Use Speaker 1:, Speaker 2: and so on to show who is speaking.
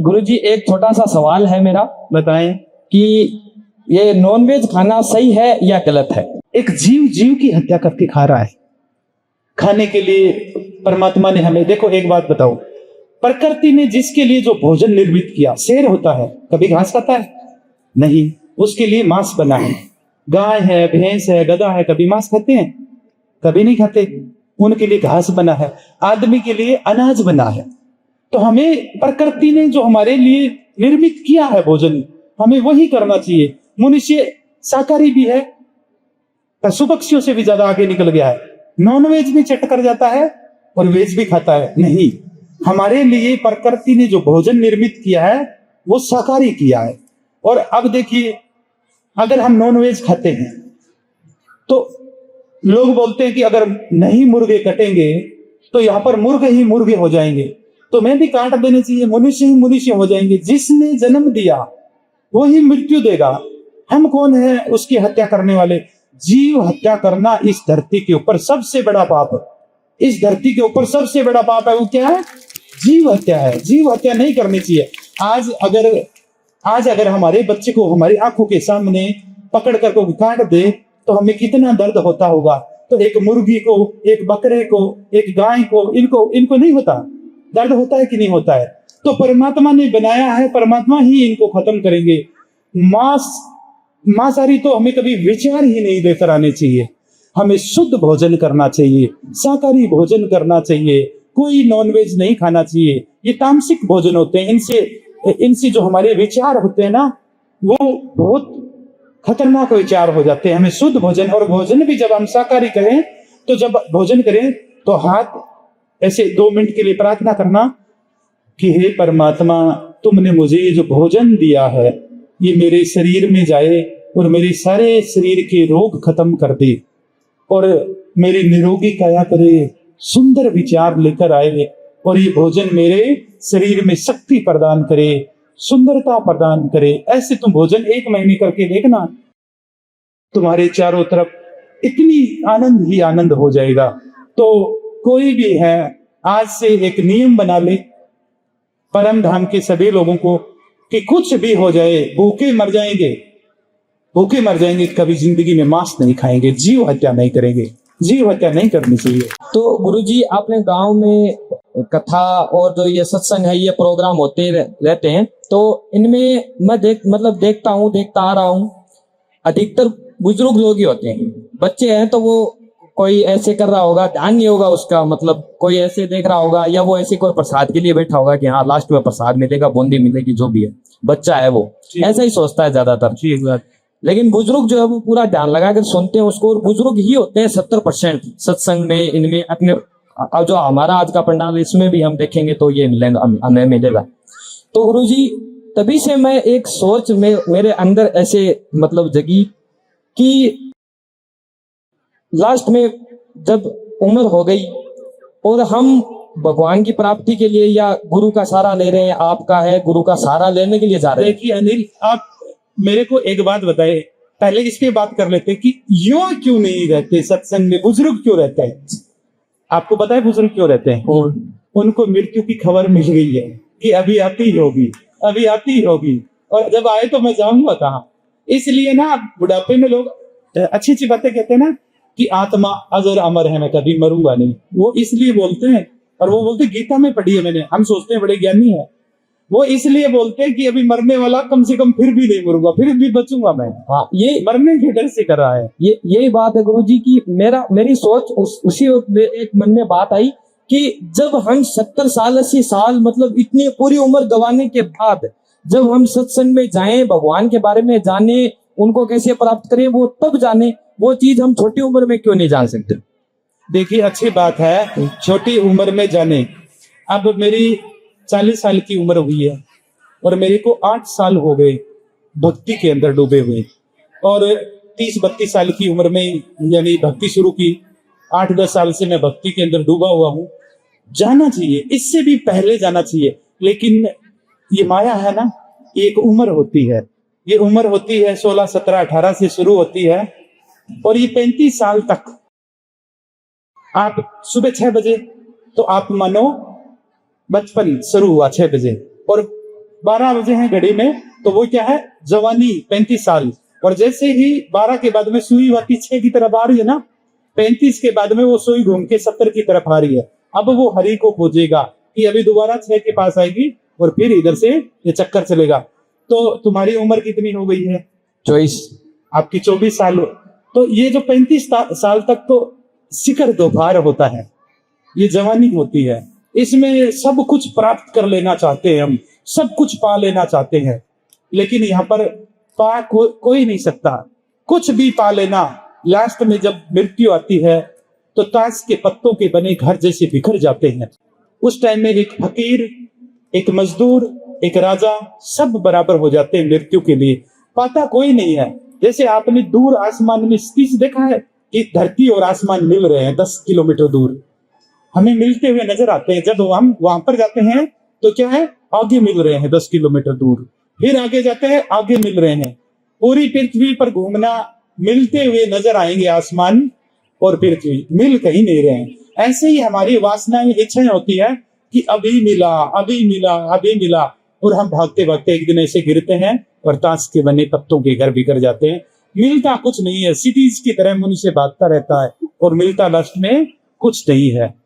Speaker 1: गुरुजी एक छोटा सा सवाल है मेरा,
Speaker 2: बताएं।
Speaker 1: कि ये नॉनवेज खाना सही है या गलत है?
Speaker 2: एक जीव जीव की हत्या करके खा रहा है। खाने के लिए परमात्मा ने हमें, देखो एक बात बताओ, प्रकृति ने जिसके लिए जो भोजन निर्मित किया, शेर होता है, कभी घास खाता है? नहीं, उसके लिए मांस बना है। गाय है, भैंस है, गधा है, कभी मांस खाते हैं? कभी नहीं खाते। उनके लिए घास बना है। आदमी के लिए अनाज बना है। तो हमें प्रकृति ने जो हमारे लिए निर्मित किया है भोजन, हमें वही करना चाहिए। मनुष्य शाकाहारी भी है, पशु पक्षियों से भी ज्यादा आगे निकल गया है। नॉन वेज भी चट कर जाता है और वेज भी खाता है। नहीं, हमारे लिए प्रकृति ने जो भोजन निर्मित किया है वो शाकाहारी किया है। और अब देखिए, अगर हम नॉन वेज खाते हैं तो लोग बोलते हैं कि अगर नहीं मुर्गे कटेंगे तो यहां पर मुर्गे ही मुर्गे हो जाएंगे, तो मैं भी काट देने चाहिए, मनुष्य ही मनुष्य हो जाएंगे। जिसने जन्म दिया वो ही मृत्यु देगा। हम कौन है उसकी हत्या करने वाले? जीव हत्या करना इस धरती के ऊपर सबसे बड़ा पाप है। इस धरती के ऊपर सबसे बड़ा पाप है, वो क्या है? जीव हत्या है। जीव हत्या नहीं करनी चाहिए। आज अगर हमारे बच्चे को हमारी आंखों के सामने पकड़ कर को काट दे तो हमें कितना दर्द होता होगा। तो एक मुर्गी को, एक बकरे को, एक गाय को, इनको नहीं होता दर्द? होता है कि नहीं होता है? तो परमात्मा ने बनाया है, परमात्मा ही इनको खत्म करेंगे। मांसाहारी तो हमें कभी विचार ही नहीं लेकर आने चाहिए। हमें शुद्ध भोजन करना चाहिए, शाकाहारी भोजन करना चाहिए। कोई नॉनवेज नहीं खाना चाहिए। ये तामसिक भोजन होते हैं, इनसे जो हमारे विचार होते हैं ना, वो बहुत खतरनाक विचार हो जाते हैं। हमें शुद्ध भोजन, और भोजन भी जब हम शाकाहारी करें तो जब भोजन करें तो हाथ ऐसे 2 मिनट के लिए प्रार्थना करना कि हे परमात्मा, तुमने मुझे ये जो भोजन दिया है ये मेरे शरीर में जाए और मेरे सारे शरीर के रोग खत्म कर दे और मेरी निरोगी काया करे, सुंदर विचार लेकर आए और ये भोजन मेरे शरीर में शक्ति प्रदान करे, सुंदरता प्रदान करे। ऐसे तुम भोजन 1 महीने करके देखना, तुम्हारे चारों तरफ इतनी आनंद ही आनंद हो जाएगा। तो कोई भी है, आज से एक नियम बना ले परम धाम के सभी लोगों को कि कुछ भी हो जाए, भूखे मर जाएंगे, कभी जिंदगी में मांस नहीं खाएंगे, जीव हत्या नहीं करेंगे। जीव हत्या नहीं करनी चाहिए।
Speaker 1: तो गुरुजी, आपने गांव में कथा और जो ये सत्संग है, ये प्रोग्राम होते रहते हैं, तो इनमें मैं देखता आ रहा हूँ, अधिकतर बुजुर्ग लोग ही होते हैं। बच्चे हैं तो वो कोई ऐसे कर रहा होगा, ध्यान नहीं होगा उसका, कोई ऐसे देख रहा होगा, या वो ऐसे कोई प्रसाद के लिए बैठा होगा कि हाँ लास्ट में प्रसाद मिलेगा, बूंदी मिलेगी, जो भी है। बच्चा है वो ऐसा ही सोचता है ज्यादातर। लेकिन बुजुर्ग जो है वो पूरा ध्यान लगा कर सुनते हैं उसको, और बुजुर्ग ही होते हैं 70% सत्संग में। इनमें अपने जो हमारा आज का पंडाल, इसमें भी हम देखेंगे तो ये हमें मिलेगा। तो गुरुजी, तभी से मैं एक सोच में मेरे अंदर ऐसे जगी कि लास्ट में जब उम्र हो गई और हम भगवान की प्राप्ति के लिए या गुरु का सहारा ले रहे हैं, आपका है गुरु का सहारा लेने के लिए जा रहे हैं।
Speaker 2: देखिए अनिल, आप मेरे को एक बात बताए, पहले इस पे बात कर लेते कि यूं क्यों नहीं रहते सत्संग में, बुजुर्ग क्यों रहते हैं? आपको पता है बुजुर्ग क्यों रहते हैं? उनको मृत्यु की खबर मिल गई है कि अभी आती ही होगी, और जब आए तो मैं जाऊंगा कहाँ। इसलिए ना बुढ़ापे में लोग अच्छी अच्छी बातें कहते हैं ना कि आत्मा अजर अमर है, मैं कभी मरूंगा नहीं, वो इसलिए बोलते हैं। और वो बोलते, गीता में पढ़ी है मैंने, हम सोचते हैं बड़े ज्ञानी है, वो इसलिए बोलते हैं कि अभी मरने वाला कम से कम फिर भी नहीं मरूंगा, फिर भी बचूंगा मैं।
Speaker 1: हाँ, ये
Speaker 2: मरने के डर से कर रहा है।
Speaker 1: यही बात है गुरुजी की मेरी सोच उसी वक्त एक मन में बात आई कि जब हम 70 साल 80 साल इतनी पूरी उम्र गंवाने के बाद जब हम सत्संग में जाएं, भगवान के बारे में जाने, उनको कैसे प्राप्त करें वो तब जाने, वो चीज हम छोटी उम्र में क्यों नहीं जान सकते?
Speaker 2: देखिए अच्छी बात है छोटी उम्र में जाने। अब मेरी 40 साल की उम्र हुई है और मेरे को 8 साल हो गए भक्ति के अंदर डूबे हुए, और 30-32 साल की उम्र में यानी भक्ति शुरू की। 8-10 साल से मैं भक्ति के अंदर डूबा हुआ हूँ। जाना चाहिए, इससे भी पहले जाना चाहिए, लेकिन ये माया है ना, एक उम्र होती है, ये उम्र होती है 16, 17, 18 से शुरू होती है और ये 35 साल तक। आप सुबह 6 बजे, तो आप मानो बचपन शुरू हुआ 6 बजे, और 12 बजे हैं घड़ी में, तो वो क्या है, जवानी 35 साल। और जैसे ही 12 के बाद में सुई वाती 6 की तरफ आ रही है ना, 35 के बाद में वो सुई घूम के 70 की तरफ आ रही है। अब वो हरि को खोजेगा कि अभी दोबारा 6 के पास आएगी और फिर इधर से ये चक्कर चलेगा। तो तुम्हारी उम्र कितनी हो गई है?
Speaker 1: 24।
Speaker 2: आपकी 24 साल हो। तो ये जो 35 साल तक तो शिखर दोपहर होता है, ये जवानी होती है। इसमें सब कुछ प्राप्त कर लेना चाहते हैं हम, सब कुछ पा लेना चाहते हैं, लेकिन यहाँ पर कोई नहीं सकता कुछ भी पा लेना। लास्ट में जब मृत्यु आती है तो ताश के पत्तों के बने घर जैसे बिखर जाते हैं। उस टाइम में एक फकीर, एक मजदूर, एक राजा, सब बराबर हो जाते हैं मृत्यु के लिए। पाता कोई नहीं है। जैसे आपने दूर आसमान में स्थिति देखा है कि धरती और आसमान मिल रहे हैं 10 किलोमीटर दूर, हमें मिलते हुए नजर आते हैं। जब हम वहां पर जाते हैं तो क्या है, आगे मिल रहे हैं 10 किलोमीटर दूर, फिर आगे जाते हैं, आगे मिल रहे हैं। पूरी पृथ्वी पर घूमना, मिलते हुए नजर आएंगे आसमान और पृथ्वी, मिल कहीं नहीं रहे हैं। ऐसे ही हमारी वासनाएं, इच्छाएं होती है कि अभी मिला, अभी मिला, अभी मिला, और हम भागते भागते एक दिन ऐसे गिरते हैं और ताश के बने पत्तों के घर बिखर जाते हैं। मिलता कुछ नहीं है, सिटीज की तरह मनुष्य भागता रहता है और मिलता लास्ट में कुछ नहीं है।